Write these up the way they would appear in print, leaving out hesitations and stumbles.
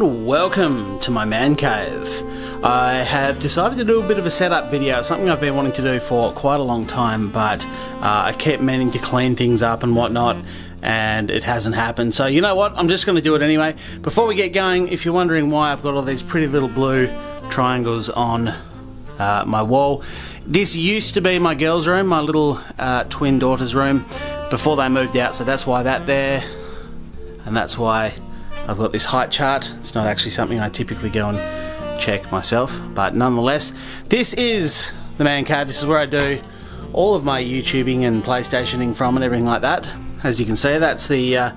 and welcome to my man cave. I have decided to do a bit of a setup video, something I've been wanting to do for quite a long time, but I kept meaning to clean things up and whatnot, and it hasn't happened. So you know what, I'm just going to do it anyway. Before we get going, if you're wondering why I've got all these pretty little blue triangles on my wall, this used to be my girls' room, my little twin daughter's room, before they moved out, so that's why that there, and that's why I've got this height chart. It's not actually something I typically go and check myself, but nonetheless, this is the man cave. This is where I do all of my YouTubing and PlayStationing from and everything like that. As you can see, that's the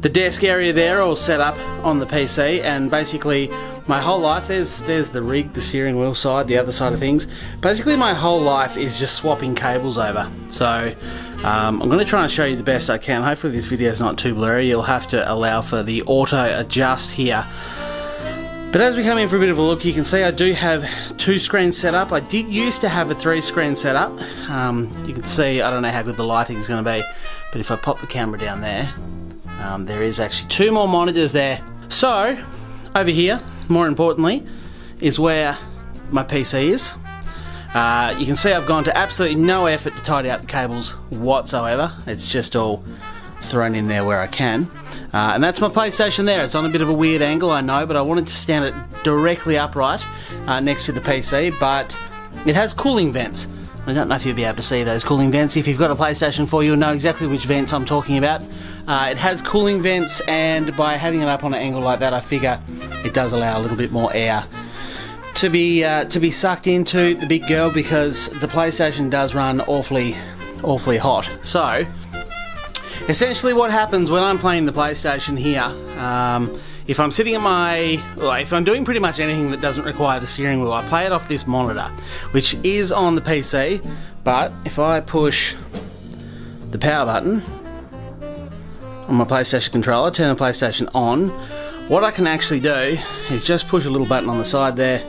desk area there, all set up on the PC, and basically my whole life, there's the rig, the steering wheel side, the other side of things. Basically my whole life is just swapping cables over. So I'm going to try and show you the best I can. Hopefully this video is not too blurry. You'll have to allow for the auto adjust here. But as we come in for a bit of a look, you can see I do have 2 screens set up. I did used to have a 3-screen setup. You can see, I don't know how good the lighting is going to be, but if I pop the camera down there, there is actually 2 more monitors there. So over here, more importantly, is where my PC is. You can see I've gone to absolutely no effort to tidy up the cables whatsoever. It's just all thrown in there where I can. And that's my PlayStation there. It's on a bit of a weird angle, I know, but I wanted to stand it directly upright next to the PC, but it has cooling vents. I don't know if you'll be able to see those cooling vents. If you've got a PlayStation 4, you'll know exactly which vents I'm talking about. It has cooling vents, and by having it up on an angle like that, I figure it does allow a little bit more air to be sucked into the big girl, because the PlayStation does run awfully hot. So essentially what happens when I'm playing the PlayStation here, if I'm sitting at if I'm doing pretty much anything that doesn't require the steering wheel, I play it off this monitor, which is on the PC, but if I push the power button on my PlayStation controller, turn the PlayStation on, what I can actually do is just push a little button on the side there,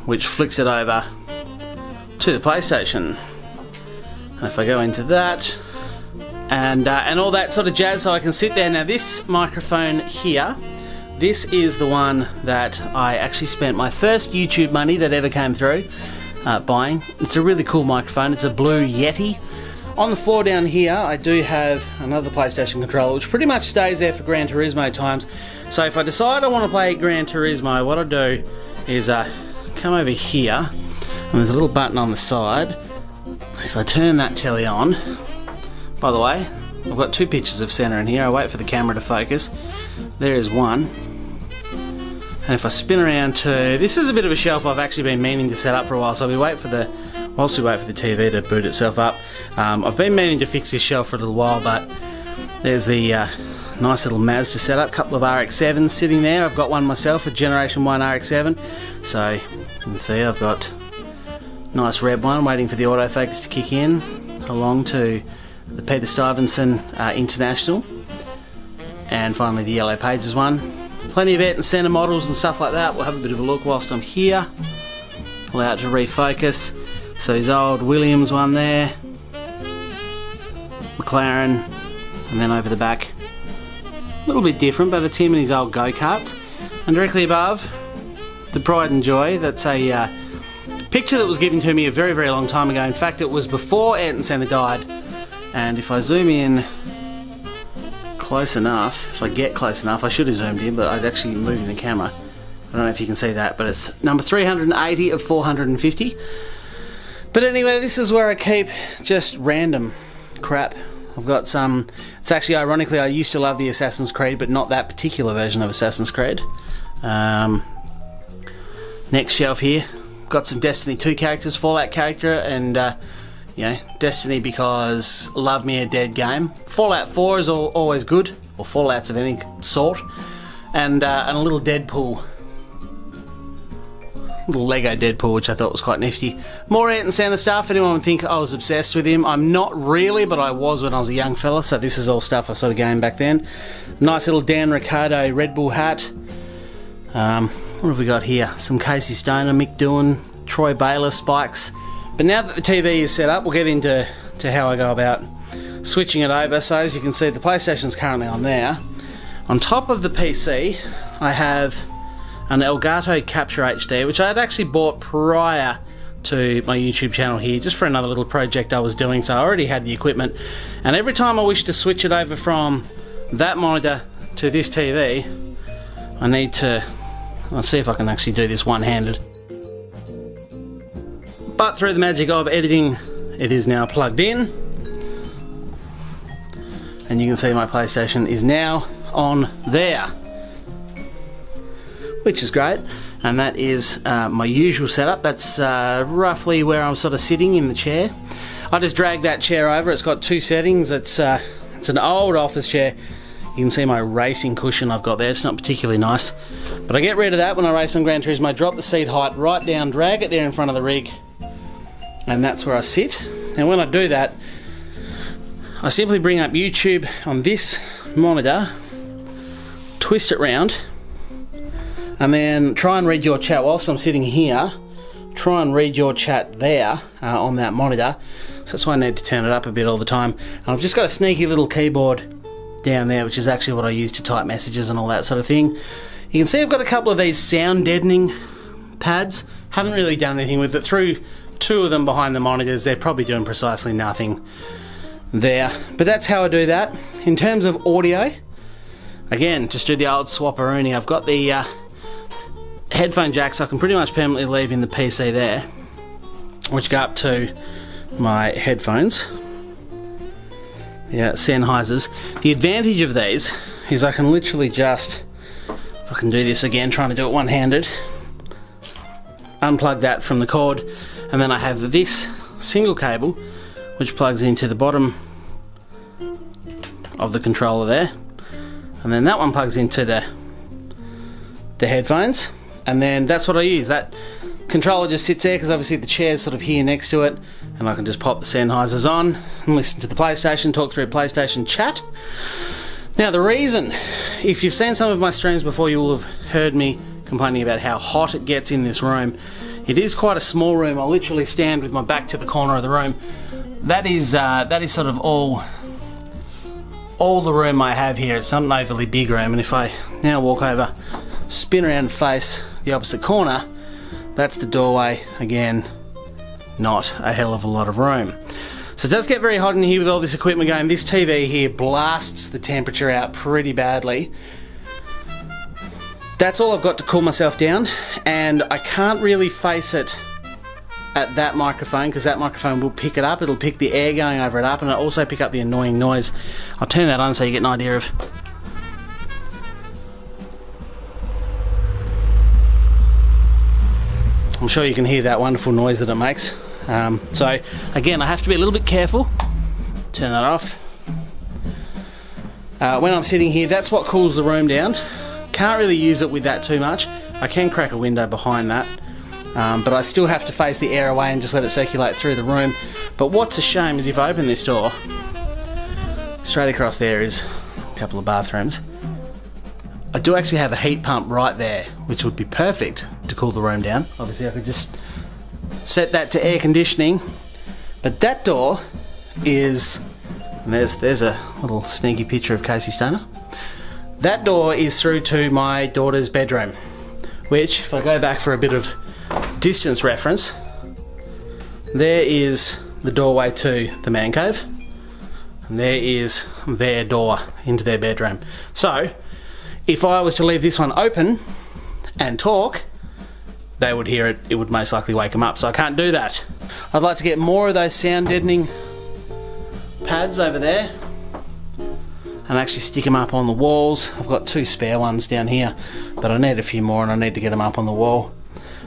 which flicks it over to the PlayStation. And if I go into that, and all that sort of jazz, so I can sit there. Now this microphone here, this is the one that I actually spent my first YouTube money that ever came through buying. It's a really cool microphone. It's a blue Yeti. On the floor down here I do have another PlayStation controller, which pretty much stays there for Gran Turismo times. So if I decide I want to play Gran Turismo, what I do is come over here, and there's a little button on the side. If I turn that telly on, by the way, I've got 2 pictures of centre in here. I wait for the camera to focus. There is one. And if I spin around to, this is a bit of a shelf I've actually been meaning to set up for a while, so whilst we wait for the TV to boot itself up. I've been meaning to fix this shelf for a little while, but there's the nice little Mazda setup, couple of RX-7s sitting there. I've got one myself, a Generation 1 RX-7, so you can see I've got a nice red one waiting for the autofocus to kick in, along to the Peter Stuyvesant International, and finally the Yellow Pages one. Plenty of Ayrton Senna models and stuff like that. We'll have a bit of a look whilst I'm here. Allow it to refocus. So his old Williams one there, McLaren, and then over the back, a little bit different, but it's him and his old go-karts. And directly above, the Pride and Joy. That's a picture that was given to me a very, very long time ago. In fact, it was before Ayrton Senna died. And if I zoom in close enough, if I get close enough, I should have zoomed in, but I'd actually moving the camera. I don't know if you can see that, but it's number 380 of 450. But anyway, this is where I keep just random crap. I've got some, it's actually ironically, I used to love the Assassin's Creed, but not that particular version of Assassin's Creed. Next shelf here, got some Destiny 2 characters, Fallout character, and you know, Destiny because love me a dead game. Fallout 4 is always good, or Fallouts of any sort, and a little Deadpool. Little Lego Deadpool, which I thought was quite nifty. More Ayrton Senna stuff. Anyone would think I was obsessed with him. I'm not really, but I was when I was a young fella, so this is all stuff I started going back then. Nice little Dan Ricciardo Red Bull hat. What have we got here? Some Casey Stoner, Mick Doohan, Troy Baylor spikes. But now that the TV is set up, we'll get into how I go about switching it over. So as you can see, the PlayStation's currently on there. On top of the PC, I have an Elgato Capture HD, which I had actually bought prior to my YouTube channel here, just for another little project I was doing, so I already had the equipment. And every time I wish to switch it over from that monitor to this TV, I need to, I'll see if I can actually do this one-handed. But through the magic of editing, it is now plugged in. And you can see my PlayStation is now on there, which is great. And that is my usual setup. That's roughly where I'm sort of sitting in the chair. I just dragged that chair over. It's got two settings. It's an old office chair. You can see my racing cushion I've got there. It's not particularly nice, but I get rid of that when I race on Gran Turismo. I drop the seat height right down, drag it there in front of the rig, and that's where I sit. And when I do that, I simply bring up YouTube on this monitor, twist it round, and then try and read your chat whilst I'm sitting here. Try and read your chat there on that monitor. So that's why I need to turn it up a bit all the time. And I've just got a sneaky little keyboard down there, which is actually what I use to type messages and all that sort of thing. You can see I've got a couple of these sound deadening pads. Haven't really done anything with it. Through two of them behind the monitors, they're probably doing precisely nothing there. But that's how I do that. In terms of audio, again, just do the old swapperoonie. I've got the headphone jacks I can pretty much permanently leave in the PC there, which go up to my headphones. Yeah, Sennheisers. The advantage of these is I can literally just, if I can do this again, trying to do it one-handed, unplug that from the cord, and then I have this single cable which plugs into the bottom of the controller there, and then that one plugs into the headphones, and then that's what I use. That controller just sits there because obviously the chair's sort of here next to it, and I can just pop the Sennheisers on and listen to the PlayStation, talk through PlayStation chat. Now the reason, if you've seen some of my streams before, you will have heard me complaining about how hot it gets in this room. It is quite a small room. I literally stand with my back to the corner of the room. That is sort of all the room I have here. It's not an overly big room, and if I now walk over, spin around and face the opposite corner, that's the doorway. Again, not a hell of a lot of room. So it does get very hot in here with all this equipment going. This TV here blasts the temperature out pretty badly. That's all I've got to cool myself down, and I can't really face it at that microphone because that microphone will pick it up. It'll pick the air going over it up, and it'll also pick up the annoying noise. I'll turn that on so you get an idea of. I'm sure you can hear that wonderful noise that it makes. So again, I have to be a little bit careful. Turn that off. When I'm sitting here, that's what cools the room down. Can't really use it with that too much. I can crack a window behind that, but I still have to face the air away and just let it circulate through the room. But what's a shame is if I open this door, straight across there is a couple of bathrooms. I do actually have a heat pump right there, which would be perfect to cool the room down. Obviously I could just set that to air conditioning, but that door is, and there's a little sneaky picture of Casey Stoner. That door is through to my daughter's bedroom, which, if I go back for a bit of distance reference, there is the doorway to the man cave, and there is their door into their bedroom. So if I was to leave this one open and talk, they would hear it. It would most likely wake them up, so I can't do that. I'd like to get more of those sound deadening pads over there and actually stick them up on the walls. I've got two spare ones down here, but I need a few more and I need to get them up on the wall.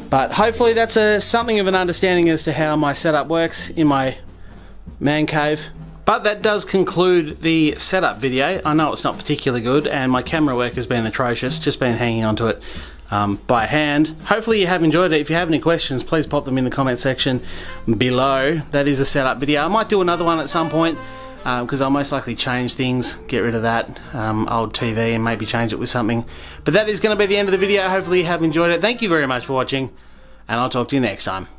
But hopefully that's something of an understanding as to how my setup works in my man cave. But that does conclude the setup video. I know it's not particularly good and my camera work has been atrocious, just been hanging onto it by hand. Hopefully you have enjoyed it. If you have any questions, please pop them in the comment section below. That is a setup video. I might do another one at some point because I'll most likely change things, get rid of that old TV and maybe change it with something. But that is going to be the end of the video. Hopefully you have enjoyed it. Thank you very much for watching, and I'll talk to you next time.